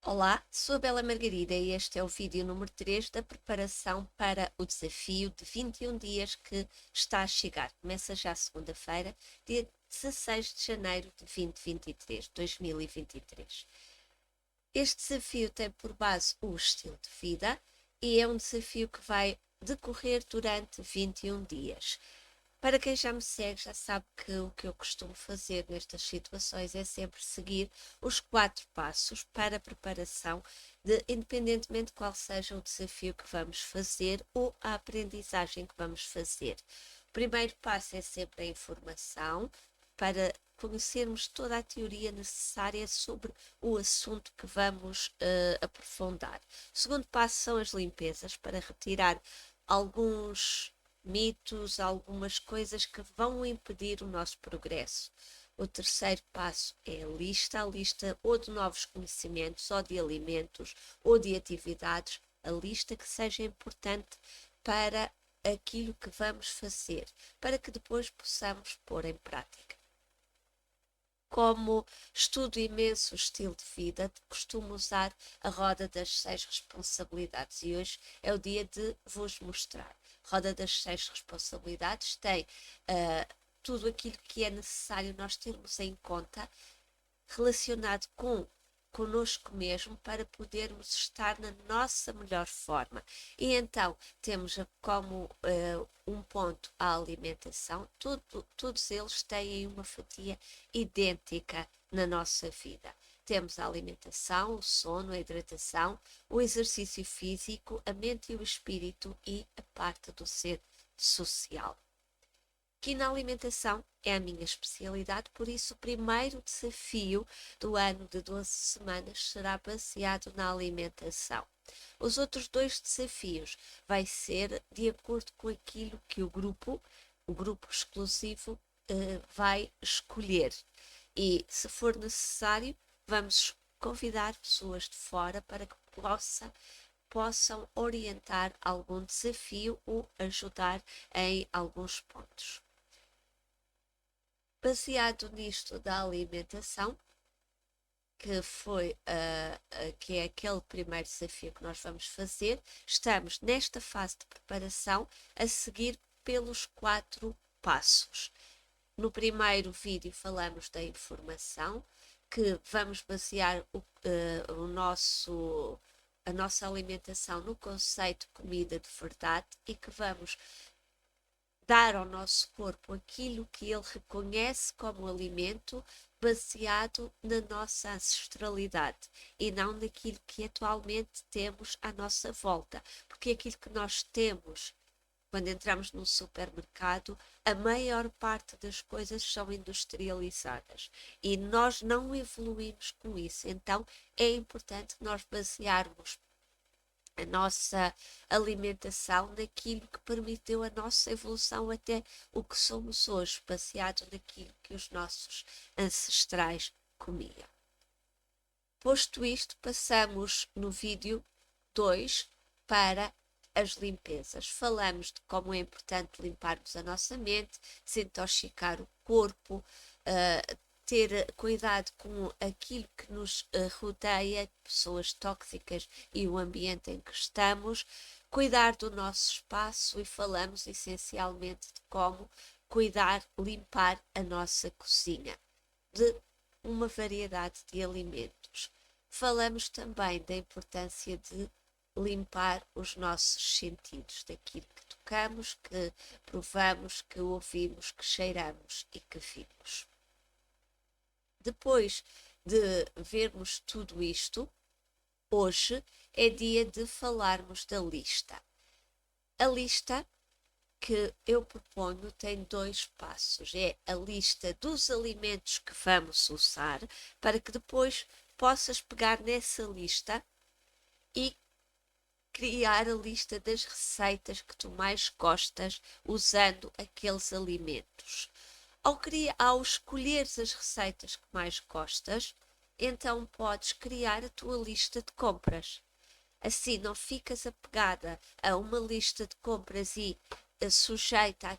Olá, sou a Bela Margarida e este é o vídeo número 3 da preparação para o desafio de 21 dias que está a chegar. Começa já segunda-feira, dia 16 de janeiro de 2023. Este desafio tem por base o estilo de vida e é um desafio que vai decorrer durante 21 dias. Para quem já me segue, já sabe que o que eu costumo fazer nestas situações é sempre seguir os 4 passos para a preparação, independentemente de qual seja o desafio que vamos fazer ou a aprendizagem que vamos fazer. O primeiro passo é sempre a informação, para conhecermos toda a teoria necessária sobre o assunto que vamos aprofundar. O segundo passo são as limpezas, para retirar alguns mitos, algumas coisas que vão impedir o nosso progresso. O terceiro passo é a lista ou de novos conhecimentos, ou de alimentos, ou de atividades, a lista que seja importante para aquilo que vamos fazer, para que depois possamos pôr em prática. Como estudo imenso o estilo de vida, costumo usar a roda das 6 responsabilidades e hoje é o dia de vos mostrar. A roda das 6 responsabilidades tem tudo aquilo que é necessário nós termos em conta relacionado com connosco mesmo para podermos estar na nossa melhor forma. E então temos como um ponto a alimentação, todos eles têm uma fatia idêntica na nossa vida. Temos a alimentação, o sono, a hidratação, o exercício físico, a mente e o espírito e a parte do ser social. Aqui na alimentação é a minha especialidade, por isso o primeiro desafio do ano de 12 semanas será baseado na alimentação. Os outros 2 desafios vai ser de acordo com aquilo que o grupo exclusivo, vai escolher. E, se for necessário, vamos convidar pessoas de fora para que possam orientar algum desafio ou ajudar em alguns pontos. Baseado nisto da alimentação, que é aquele primeiro desafio que nós vamos fazer, estamos nesta fase de preparação a seguir pelos 4 passos. No primeiro vídeo falamos da informação, que vamos basear a nossa alimentação no conceito de comida de verdade e que vamos dar ao nosso corpo aquilo que ele reconhece como alimento baseado na nossa ancestralidade e não naquilo que atualmente temos à nossa volta, porque aquilo que nós temos quando entramos num supermercado, a maior parte das coisas são industrializadas e nós não evoluímos com isso. Então é importante nós basearmos a nossa alimentação naquilo que permitiu a nossa evolução até o que somos hoje, baseado naquilo que os nossos ancestrais comiam. Posto isto, passamos no vídeo 2 para as limpezas. Falamos de como é importante limparmos a nossa mente, desintoxicar o corpo, ter cuidado com aquilo que nos rodeia, pessoas tóxicas e o ambiente em que estamos, cuidar do nosso espaço e falamos essencialmente de como cuidar, limpar a nossa cozinha, de uma variedade de alimentos. Falamos também da importância de limpar os nossos sentidos, daquilo que tocamos, que provamos, que ouvimos, que cheiramos e que vimos. Depois de vermos tudo isto, hoje é dia de falarmos da lista. A lista que eu proponho tem 2 passos. É a lista dos alimentos que vamos usar, para que depois possas pegar nessa lista e criar a lista das receitas que tu mais gostas usando aqueles alimentos. Ao escolheres as receitas que mais gostas, então podes criar a tua lista de compras. Assim não ficas apegada a uma lista de compras e sujeita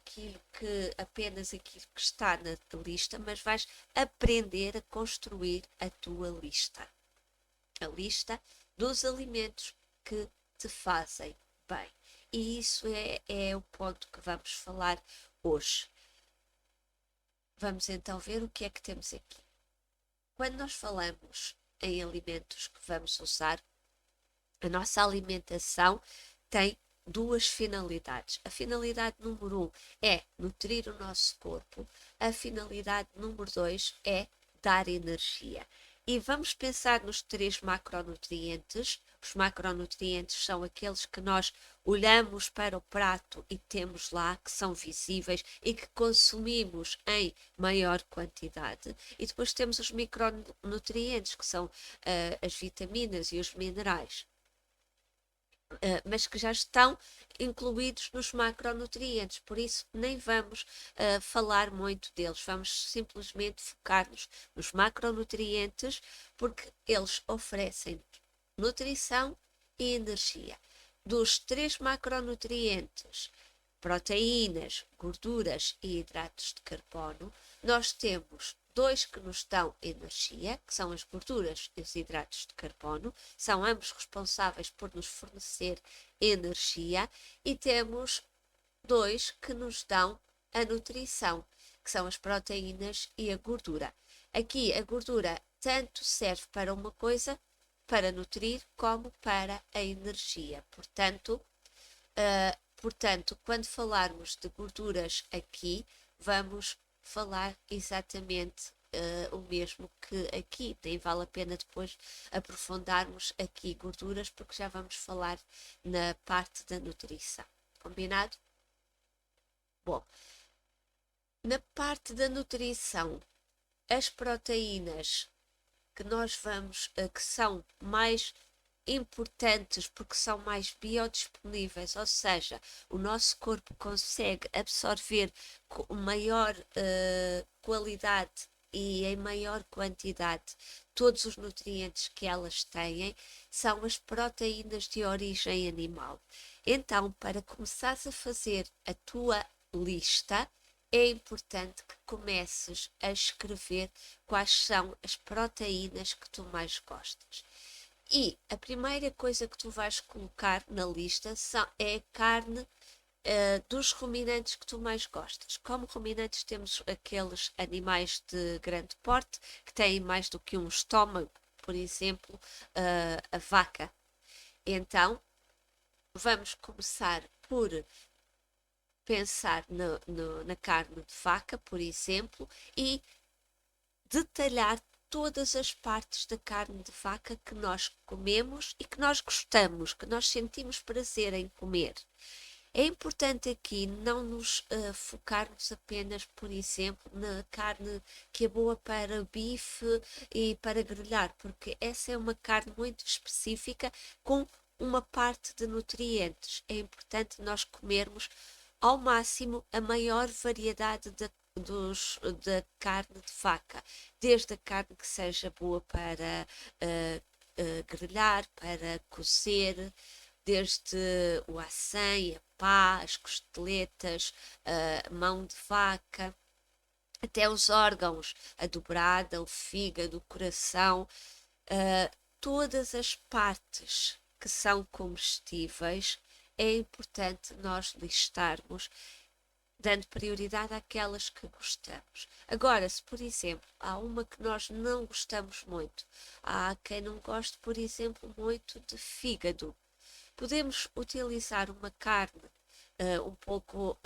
apenas aquilo que está na lista, mas vais aprender a construir a tua lista. a lista dos alimentos que te fazem bem. E isso é o ponto que vamos falar hoje. Vamos então ver o que é que temos aqui. Quando nós falamos em alimentos que vamos usar, a nossa alimentação tem duas finalidades. A finalidade número 1 é nutrir o nosso corpo. A finalidade número 2 é dar energia. E vamos pensar nos 3 macronutrientes. Os macronutrientes são aqueles que nós olhamos para o prato e temos lá, que são visíveis e que consumimos em maior quantidade. E depois temos os micronutrientes, que são as vitaminas e os minerais. Mas que já estão incluídos nos macronutrientes, por isso nem vamos falar muito deles, vamos simplesmente focar-nos nos macronutrientes, porque eles oferecem nutrição e energia. Dos 3 macronutrientes, proteínas, gorduras e hidratos de carbono, nós temos 2 que nos dão energia, que são as gorduras e os hidratos de carbono, são ambos responsáveis por nos fornecer energia, e temos 2 que nos dão a nutrição, que são as proteínas e a gordura. Aqui a gordura tanto serve para uma coisa, para nutrir, como para a energia. Portanto, quando falarmos de gorduras aqui, vamos falar exatamente o mesmo que aqui. Nem vale a pena depois aprofundarmos aqui gorduras, porque já vamos falar na parte da nutrição. Combinado? Bom, na parte da nutrição, as proteínas que nós vamos, que são mais importantes porque são mais biodisponíveis, ou seja, o nosso corpo consegue absorver com maior qualidade e em maior quantidade todos os nutrientes que elas têm, são as proteínas de origem animal. Então, para começares a fazer a tua lista, é importante que comeces a escrever quais são as proteínas que tu mais gostas. E a primeira coisa que tu vais colocar na lista é a carne dos ruminantes que tu mais gostas. Como ruminantes temos aqueles animais de grande porte que têm mais do que um estômago, por exemplo, a vaca. Então, vamos começar por pensar na carne de vaca, por exemplo, e detalhar todas as partes da carne de vaca que nós comemos e que nós gostamos, que nós sentimos prazer em comer. É importante aqui não nos focarmos apenas, por exemplo, na carne que é boa para bife e para grelhar, porque essa é uma carne muito específica com uma parte de nutrientes. É importante nós comermos ao máximo a maior variedade da carne de vaca, desde a carne que seja boa para grelhar, para cozer, desde o acém, a pá, as costeletas, a mão de vaca, até os órgãos, a dobrada, o fígado, o coração, todas as partes que são comestíveis, é importante nós listarmos, dando prioridade àquelas que gostamos. Agora, se por exemplo há uma que nós não gostamos muito, há quem não goste, por exemplo, muito de fígado, podemos utilizar uma carne um pouco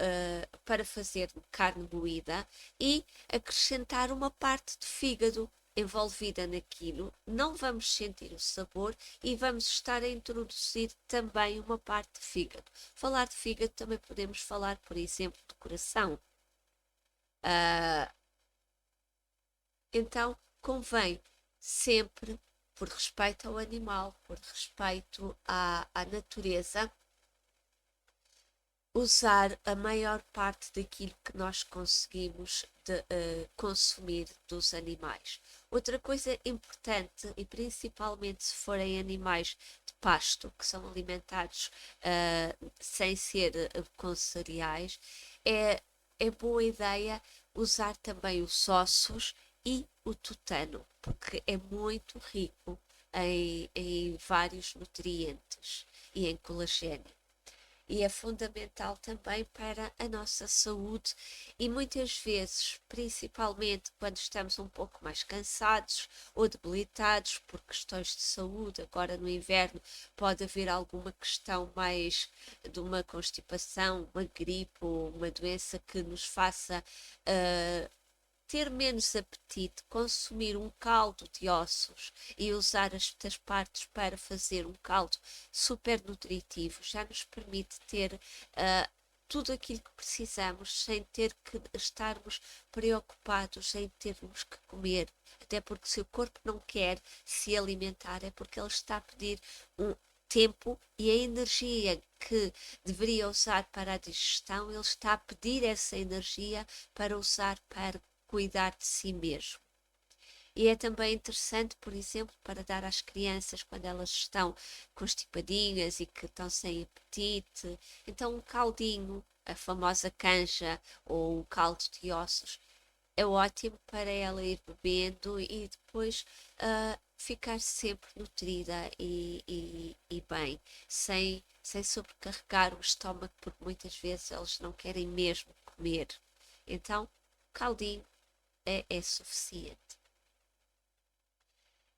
para fazer carne moída e acrescentar uma parte de fígado envolvida naquilo. Não vamos sentir o sabor e vamos estar a introduzir também uma parte de fígado. Falar de fígado também podemos falar, por exemplo, do coração. Então, convém sempre, por respeito ao animal, por respeito à natureza, usar a maior parte daquilo que nós conseguimos consumir dos animais. Outra coisa importante, e principalmente se forem animais de pasto, que são alimentados sem ser com cereais, é boa ideia usar também os ossos e o tutano, porque é muito rico em vários nutrientes e em colagênio. E é fundamental também para a nossa saúde e muitas vezes, principalmente quando estamos um pouco mais cansados ou debilitados por questões de saúde, agora no inverno pode haver alguma questão mais de uma constipação, uma gripe ou uma doença que nos faça ter menos apetite, consumir um caldo de ossos e usar estas partes para fazer um caldo super nutritivo já nos permite ter tudo aquilo que precisamos sem ter que estarmos preocupados em termos que comer. Até porque se o corpo não quer se alimentar é porque ele está a pedir um tempo e a energia que deveria usar para a digestão, ele está a pedir essa energia para usar para cuidar de si mesmo. E é também interessante, por exemplo, para dar às crianças quando elas estão constipadinhas e que estão sem apetite. Então, um caldinho, a famosa canja ou o caldo de ossos, é ótimo para ela ir bebendo e depois ficar sempre nutrida e bem, sem sobrecarregar o estômago, porque muitas vezes eles não querem mesmo comer. Então, caldinho é suficiente.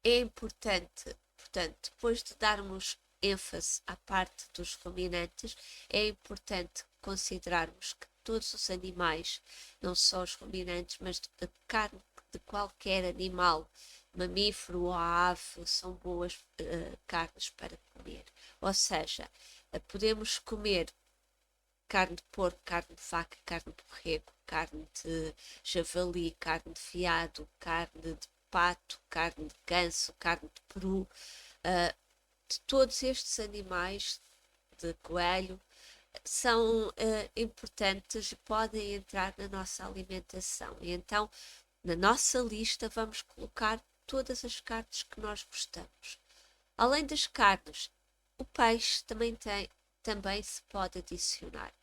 É importante, portanto, depois de darmos ênfase à parte dos ruminantes, é importante considerarmos que todos os animais, não só os ruminantes, mas a carne de qualquer animal, mamífero ou ave, são boas carnes para comer. Ou seja, podemos comer carne de porco, carne de vaca, carne de borrego, carne de javali, carne de veado, carne de pato, carne de ganso, carne de peru, de todos estes animais, de coelho, são importantes e podem entrar na nossa alimentação. E então, na nossa lista, vamos colocar todas as carnes que nós gostamos. Além das carnes, o peixe também se pode adicionar.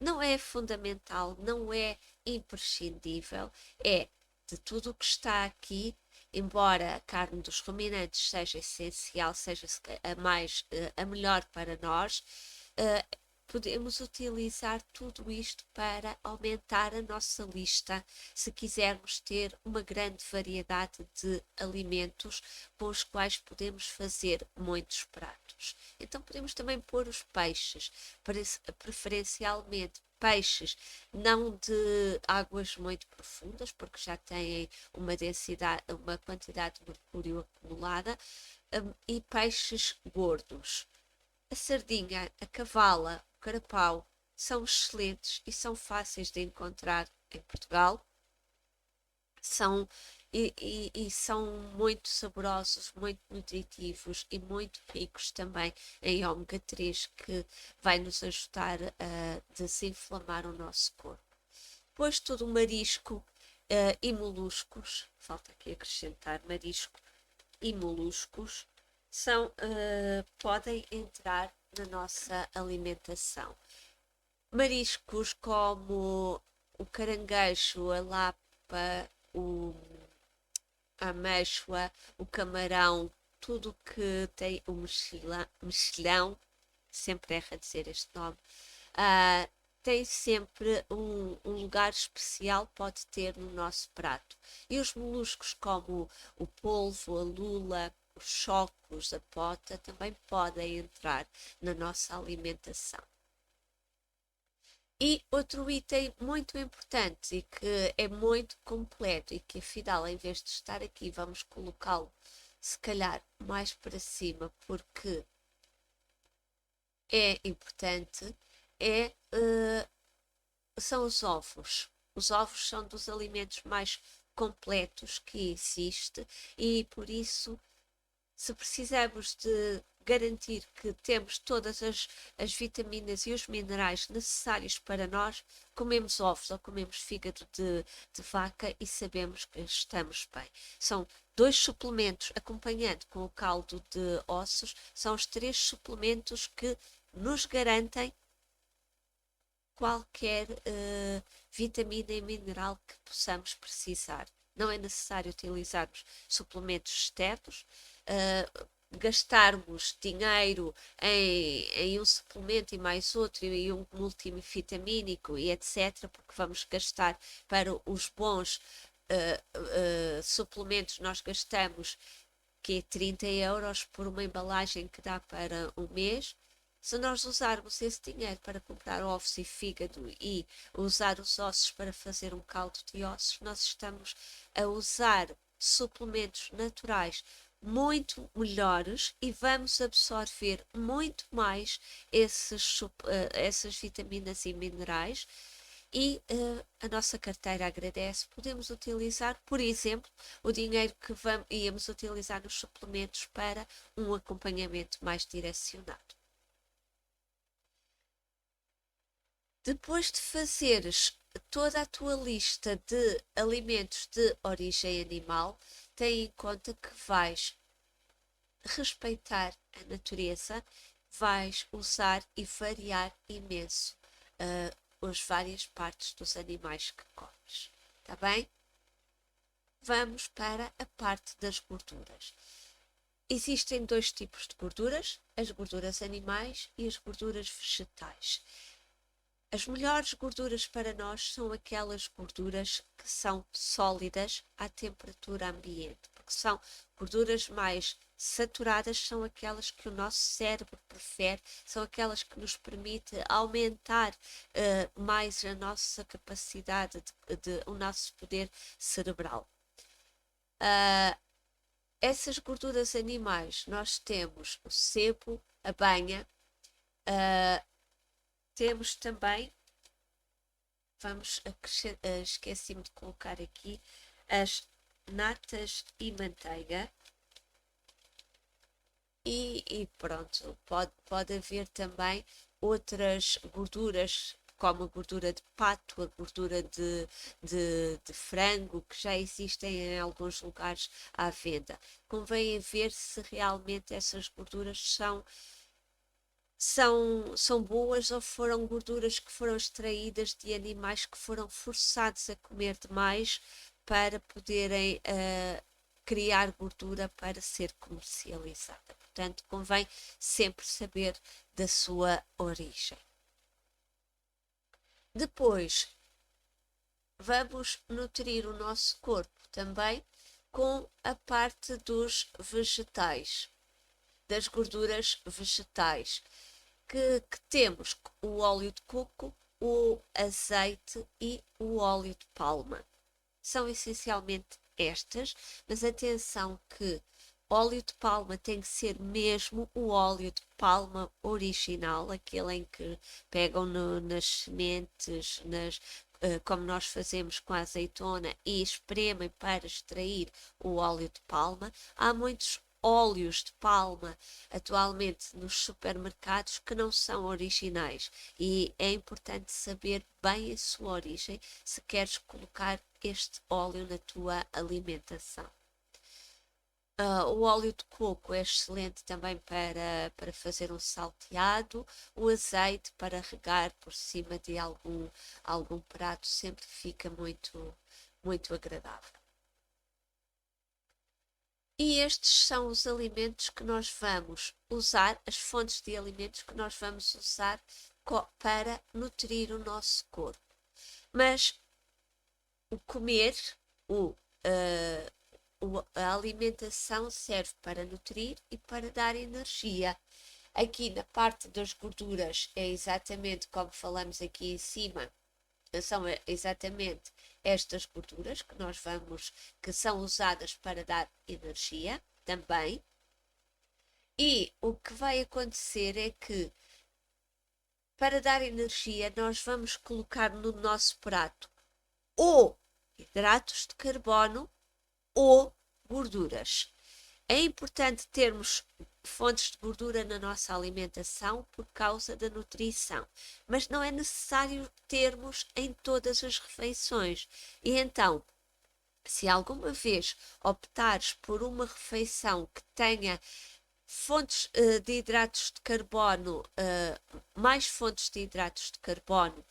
Não é fundamental, não é imprescindível, é de tudo o que está aqui, embora a carne dos ruminantes seja essencial, seja a melhor para nós, podemos utilizar tudo isto para aumentar a nossa lista, se quisermos ter uma grande variedade de alimentos com os quais podemos fazer muitos pratos. Então podemos também pôr os peixes, preferencialmente peixes não de águas muito profundas, porque já têm uma densidade, uma quantidade de mercúrio acumulada, e peixes gordos. A sardinha, a cavala, o carapau são excelentes e são fáceis de encontrar em Portugal. E são muito saborosos, muito nutritivos e muito ricos também em ômega 3, que vai nos ajudar a desinflamar o nosso corpo. Depois todo o marisco e moluscos, falta aqui acrescentar marisco e moluscos, podem entrar na nossa alimentação. Mariscos como o caranguejo, a lapa, a ameijoa, o camarão, tudo que tem o mexilhão, sempre erra dizer este nome, tem sempre um lugar especial, pode ter no nosso prato. E os moluscos como o polvo, a lula, os chocos, a pota, também podem entrar na nossa alimentação. E outro item muito importante e que é muito completo e que afinal, em vez de estar aqui, vamos colocá-lo se calhar mais para cima, porque é importante, são os ovos. Os ovos são dos alimentos mais completos que existe e por isso, se precisamos de garantir que temos todas as vitaminas e os minerais necessários para nós, comemos ovos ou comemos fígado de vaca e sabemos que estamos bem. São dois suplementos, acompanhando com o caldo de ossos, são os três suplementos que nos garantem qualquer vitamina e mineral que possamos precisar. Não é necessário utilizarmos suplementos externos. gastarmos dinheiro em um suplemento e mais outro, e um multivitamínico e etc., porque vamos gastar para os bons suplementos, nós gastamos que é 30 euros por uma embalagem que dá para um mês. Se nós usarmos esse dinheiro para comprar ovos e fígado e usar os ossos para fazer um caldo de ossos, nós estamos a usar suplementos naturais muito melhores e vamos absorver muito mais essas vitaminas e minerais e a nossa carteira agradece. Podemos utilizar, por exemplo, o dinheiro que íamos utilizar nos suplementos para um acompanhamento mais direcionado. Depois de fazeres toda a tua lista de alimentos de origem animal, tem em conta que vais respeitar a natureza, vais usar e variar imenso as várias partes dos animais que comes. Está bem? Vamos para a parte das gorduras. Existem dois tipos de gorduras, as gorduras animais e as gorduras vegetais. As melhores gorduras para nós são aquelas gorduras que são sólidas à temperatura ambiente, porque são gorduras mais saturadas, são aquelas que o nosso cérebro prefere, são aquelas que nos permitem aumentar mais a nossa capacidade, o nosso poder cerebral. Essas gorduras animais, nós temos o sebo, a banha, temos também, esqueci-me de colocar aqui, as natas e manteiga. E pronto, pode haver também outras gorduras, como a gordura de pato, a gordura de frango, que já existem em alguns lugares à venda. Convém ver se realmente essas gorduras são boas ou foram gorduras que foram extraídas de animais que foram forçados a comer demais para poderem criar gordura para ser comercializada. Portanto, convém sempre saber da sua origem. Depois, vamos nutrir o nosso corpo também com a parte dos vegetais, das gorduras vegetais, que temos o óleo de coco, o azeite e o óleo de palma. São essencialmente estas, mas atenção que óleo de palma tem que ser mesmo o óleo de palma original, aquele em que pegam nas sementes, como nós fazemos com a azeitona, e espremem para extrair o óleo de palma. Há muitos óleos de palma atualmente nos supermercados que não são originais e é importante saber bem a sua origem se queres colocar este óleo na tua alimentação. O óleo de coco é excelente também para fazer um salteado, o azeite para regar por cima de algum prato sempre fica muito, muito agradável. E estes são os alimentos que nós vamos usar, as fontes de alimentos que nós vamos usar para nutrir o nosso corpo. Mas o comer, a alimentação serve para nutrir e para dar energia. Aqui na parte das gorduras é exatamente como falamos aqui em cima, são exatamente estas gorduras que são usadas para dar energia também. E o que vai acontecer é que para dar energia nós vamos colocar no nosso prato ou hidratos de carbono ou gorduras. É importante termos fontes de gordura na nossa alimentação por causa da nutrição, mas não é necessário termos em todas as refeições. E então, se alguma vez optares por uma refeição que tenha fontes de hidratos de carbono, mais fontes de hidratos de carbono,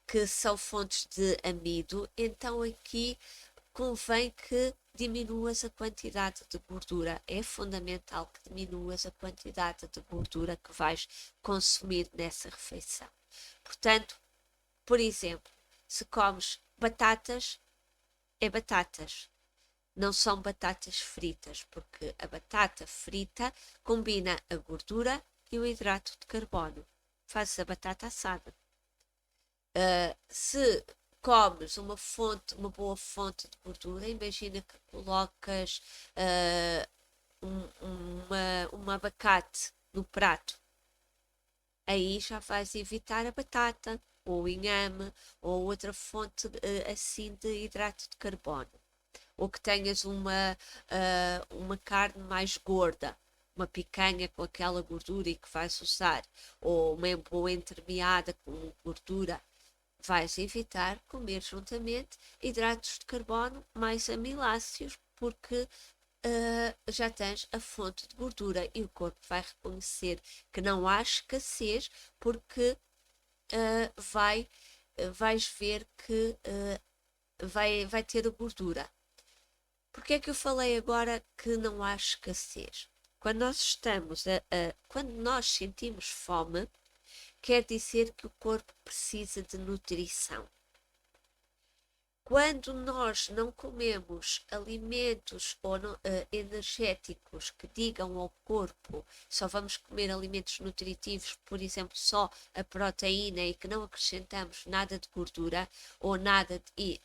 que são fontes de amido, então aqui convém que diminuas a quantidade de gordura. É fundamental que diminuas a quantidade de gordura que vais consumir nessa refeição. Portanto, por exemplo, se comes batatas, é batatas. Não são batatas fritas, porque a batata frita combina a gordura e o hidrato de carbono. Fazes a batata assada. Se comes uma boa fonte de gordura, imagina que colocas um abacate no prato, aí já vais evitar a batata, ou o inhame, ou outra fonte assim de hidrato de carbono. Ou que tenhas uma carne mais gorda, uma picanha com aquela gordura e que vais usar, ou uma boa entremeada com gordura, vais evitar comer juntamente hidratos de carbono mais amiláceos, porque já tens a fonte de gordura e o corpo vai reconhecer que não há escassez, porque vais ver que vai ter gordura. Porque é que eu falei agora que não há escassez? Quando nós quando nós sentimos fome, quer dizer que o corpo precisa de nutrição. Quando nós não comemos alimentos energéticos que digam ao corpo, só vamos comer alimentos nutritivos, por exemplo, só a proteína e que não acrescentamos nada de gordura ou nada de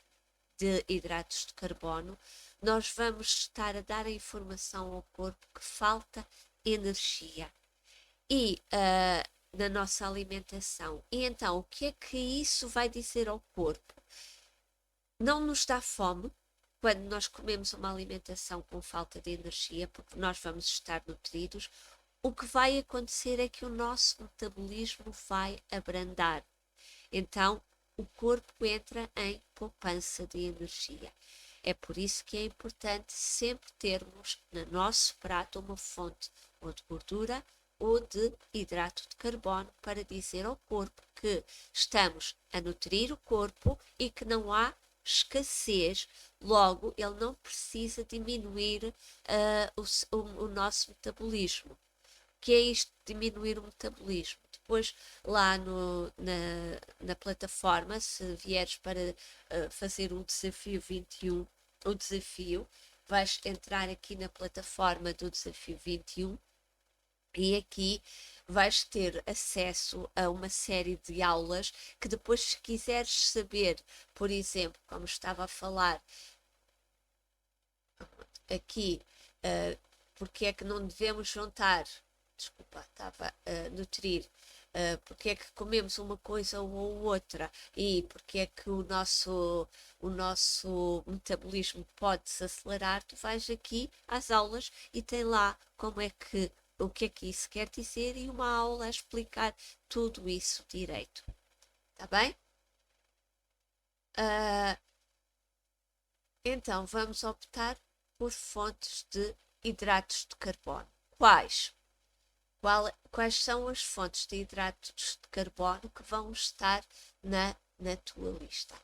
hidratos de carbono, nós vamos estar a dar a informação ao corpo que falta energia e na nossa alimentação. E então, o que é que isso vai dizer ao corpo? Não nos dá fome quando nós comemos uma alimentação com falta de energia, porque nós vamos estar nutridos. O que vai acontecer é que o nosso metabolismo vai abrandar. Então, o corpo entra em poupança de energia. É por isso que é importante sempre termos no nosso prato uma fonte ou de gordura ou de hidrato de carbono para dizer ao corpo que estamos a nutrir o corpo e que não há escassez, logo ele não precisa diminuir o nosso metabolismo. Que é isto de diminuir o metabolismo? Depois lá na plataforma, se vieres para fazer o desafio 21, o desafio, vais entrar aqui na plataforma do desafio 21 e aqui vais ter acesso a uma série de aulas que depois, se quiseres saber, por exemplo, como estava a falar aqui, porque é que não devemos juntar, desculpa, estava a nutrir, porque é que comemos uma coisa ou outra e porque é que o nosso metabolismo pode desacelerar, tu vais aqui às aulas e tem lá como é que o que é que isso quer dizer e uma aula a explicar tudo isso direito. Tá bem? Então, vamos optar por fontes de hidratos de carbono. Quais? Quais são as fontes de hidratos de carbono que vão estar na tua lista?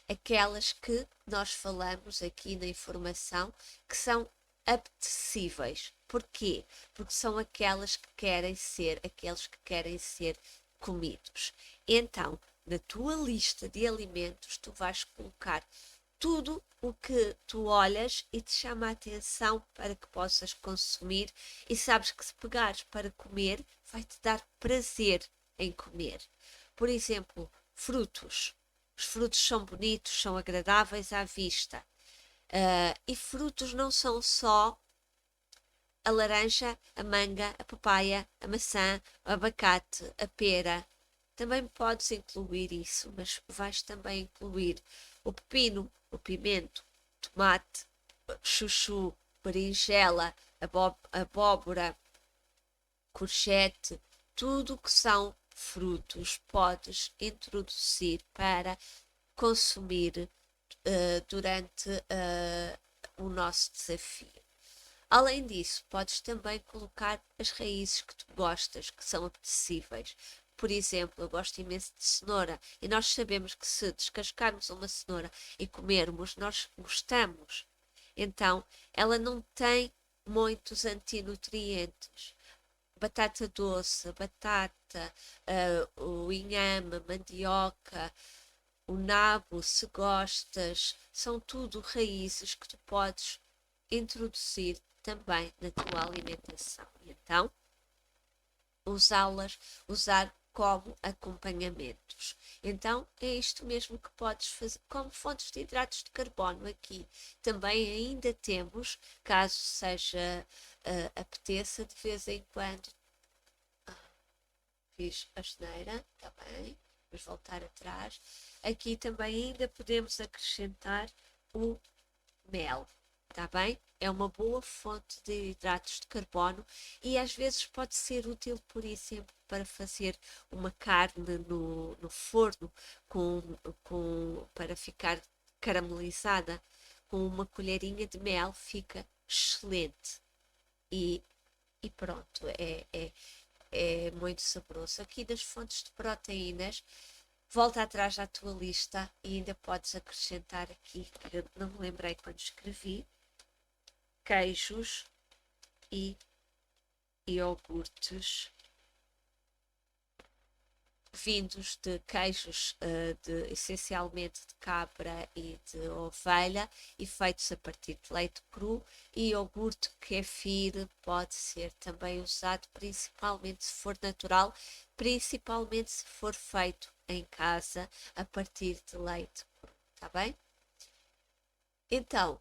Aquelas que nós falamos aqui na informação que são apetecíveis. Porquê? Porque são aqueles que querem ser comidos. Então, na tua lista de alimentos, tu vais colocar tudo o que tu olhas e te chama a atenção para que possas consumir e sabes que se pegares para comer, vai-te dar prazer em comer. Por exemplo, frutos. Os frutos são bonitos, são agradáveis à vista. E frutos não são só a laranja, a manga, a papaya, a maçã, o abacate, a pera. Também podes incluir isso, mas vais também incluir o pepino, o pimento, tomate, chuchu, berinjela, abóbora, courgette, tudo que são frutos podes introduzir para consumir durante o nosso desafio. Além disso, podes também colocar as raízes que tu gostas, que são apetecíveis. por exemplo, eu gosto imenso de cenoura e nós sabemos que se descascarmos uma cenoura e comermos, nós gostamos. Então, ela não tem muitos antinutrientes. Batata doce, batata, o inhame, a mandioca, o nabo, se gostas, são tudo raízes que tu podes introduzir também na tua alimentação. E então, usar como acompanhamentos. Então, é isto mesmo que podes fazer como fontes de hidratos de carbono aqui. Também ainda temos, caso seja apeteça, de vez em quando, fiz a asneira, está bem, vamos voltar atrás. Aqui também ainda podemos acrescentar o mel, está bem? É uma boa fonte de hidratos de carbono e às vezes pode ser útil, por exemplo, para fazer uma carne no forno para ficar caramelizada. Com uma colherinha de mel fica excelente. E, e pronto, é muito saboroso. Aqui das fontes de proteínas, volta atrás à tua lista e ainda podes acrescentar aqui, que eu não me lembrei quando escrevi, queijos e iogurtes vindos de queijos essencialmente de cabra e de ovelha e feitos a partir de leite cru, e iogurte kefir pode ser também usado, principalmente se for natural, principalmente se for feito em casa a partir de leite cru, está bem? Então,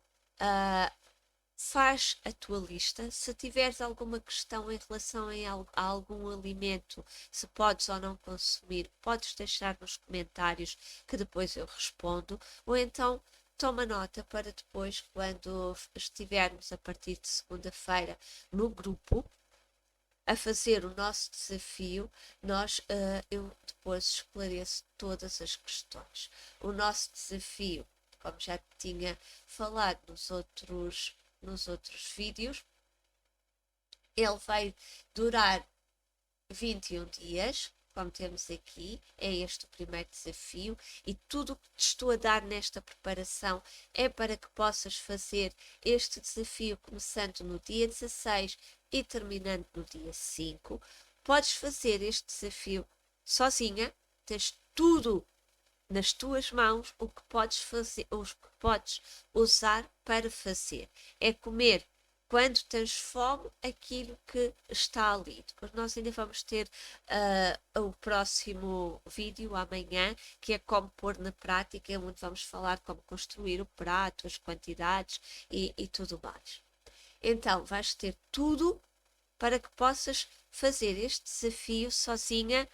faz a tua lista. Se tiveres alguma questão em relação a algum alimento, se podes ou não consumir, podes deixar nos comentários que depois eu respondo. Ou então toma nota para depois, quando estivermos a partir de segunda-feira no grupo a fazer o nosso desafio, eu depois esclareço todas as questões. O nosso desafio, como já tinha falado nos outros vídeos, ele vai durar 21 dias, como temos aqui, é este o primeiro desafio, e tudo o que te estou a dar nesta preparação é para que possas fazer este desafio começando no dia 16 e terminando no dia 5. Podes fazer este desafio sozinha, tens tudo nas tuas mãos, o que podes fazer, os que podes usar para fazer. É comer quando tens fome aquilo que está ali. Depois nós ainda vamos ter o próximo vídeo amanhã, que é como pôr na prática, onde vamos falar como construir o prato, as quantidades e tudo mais. Então vais ter tudo para que possas fazer este desafio sozinha,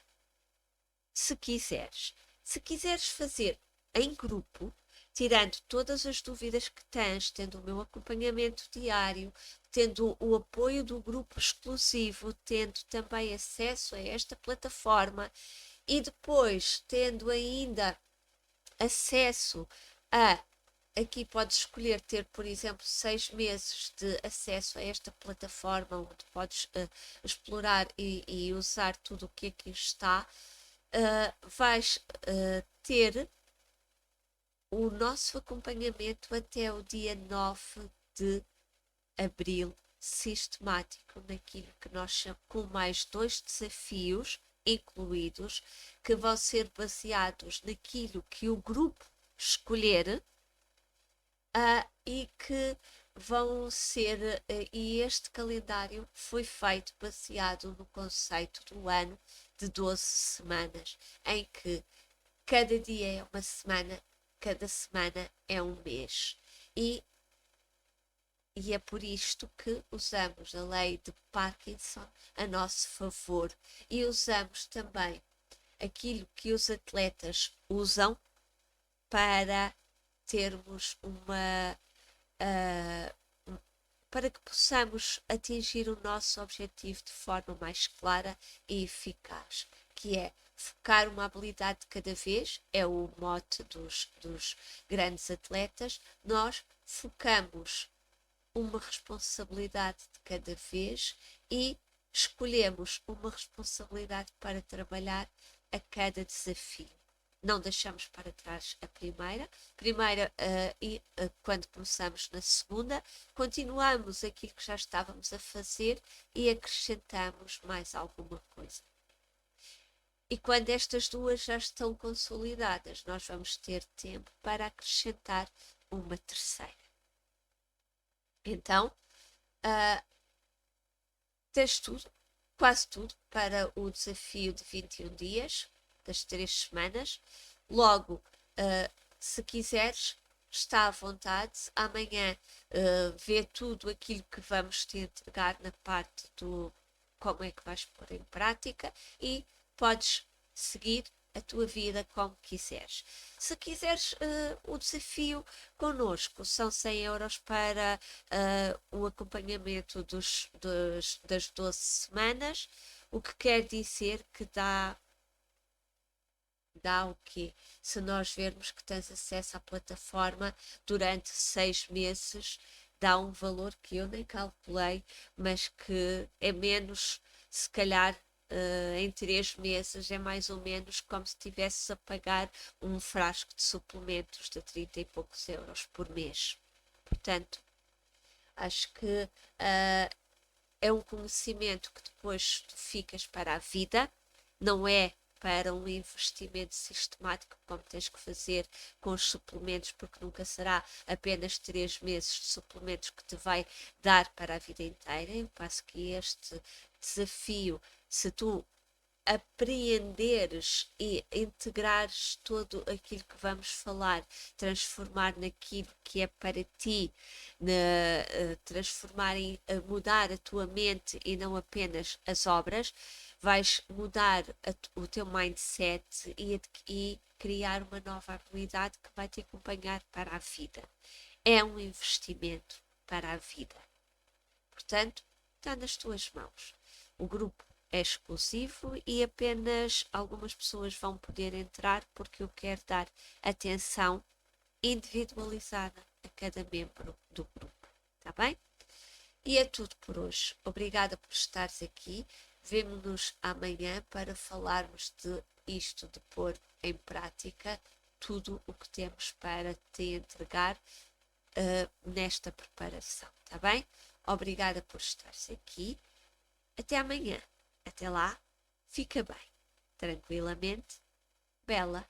se quiseres. Se quiseres fazer em grupo, tirando todas as dúvidas que tens, tendo o meu acompanhamento diário, tendo o apoio do grupo exclusivo, tendo também acesso a esta plataforma e depois tendo ainda acesso a. Aqui podes escolher ter, por exemplo, 6 meses de acesso a esta plataforma, onde podes explorar e usar tudo o que aqui está. Vais ter o nosso acompanhamento até o dia 9 de abril, sistemático naquilo que nós chamamos, com mais 2 desafios incluídos, que vão ser baseados naquilo que o grupo escolher, e que vão ser, e este calendário foi feito baseado no conceito do ano de 12 semanas, em que cada dia é uma semana, cada semana é um mês. E é por isto que usamos a lei de Parkinson a nosso favor e usamos também aquilo que os atletas usam para termos para que possamos atingir o nosso objetivo de forma mais clara e eficaz, que é focar uma habilidade de cada vez, é o mote dos grandes atletas. Nós focamos uma responsabilidade de cada vez e escolhemos uma responsabilidade para trabalhar a cada desafio. Não deixamos para trás a primeira e quando começamos na segunda, continuamos aquilo que já estávamos a fazer e acrescentamos mais alguma coisa. E quando estas duas já estão consolidadas, nós vamos ter tempo para acrescentar uma terceira. Então, tens tudo, quase tudo, para o desafio de 21 dias, das 3 semanas. Logo, se quiseres, está à vontade. Amanhã vê tudo aquilo que vamos te entregar na parte do como é que vais pôr em prática e podes seguir a tua vida como quiseres. Se quiseres o desafio connosco, são 100 euros para o acompanhamento das 12 semanas, o que quer dizer que dá o quê? Se nós vermos que tens acesso à plataforma durante 6 meses, dá um valor que eu nem calculei, mas que é menos, se calhar, em 3 meses é mais ou menos como se estivesses a pagar um frasco de suplementos de 30 e poucos euros por mês. Portanto, acho que é um conhecimento que depois tu ficas para a vida, não é para um investimento sistemático como tens que fazer com os suplementos, porque nunca será apenas 3 meses de suplementos que te vai dar para a vida inteira. Eu passo que este desafio, se tu apreenderes e integrares tudo aquilo que vamos falar, transformar naquilo que é para ti, transformar e mudar a tua mente e não apenas as obras, vais mudar o teu mindset e criar uma nova habilidade que vai te acompanhar para a vida. É um investimento para a vida. Portanto, está nas tuas mãos. O grupo é exclusivo e apenas algumas pessoas vão poder entrar porque eu quero dar atenção individualizada a cada membro do grupo. Está bem? E é tudo por hoje. Obrigada por estares aqui. Vemo-nos amanhã para falarmos de isto, de pôr em prática tudo o que temos para te entregar nesta preparação. Está bem? Obrigada por estares aqui. Até amanhã. Até lá, fica bem, tranquilamente, Bela.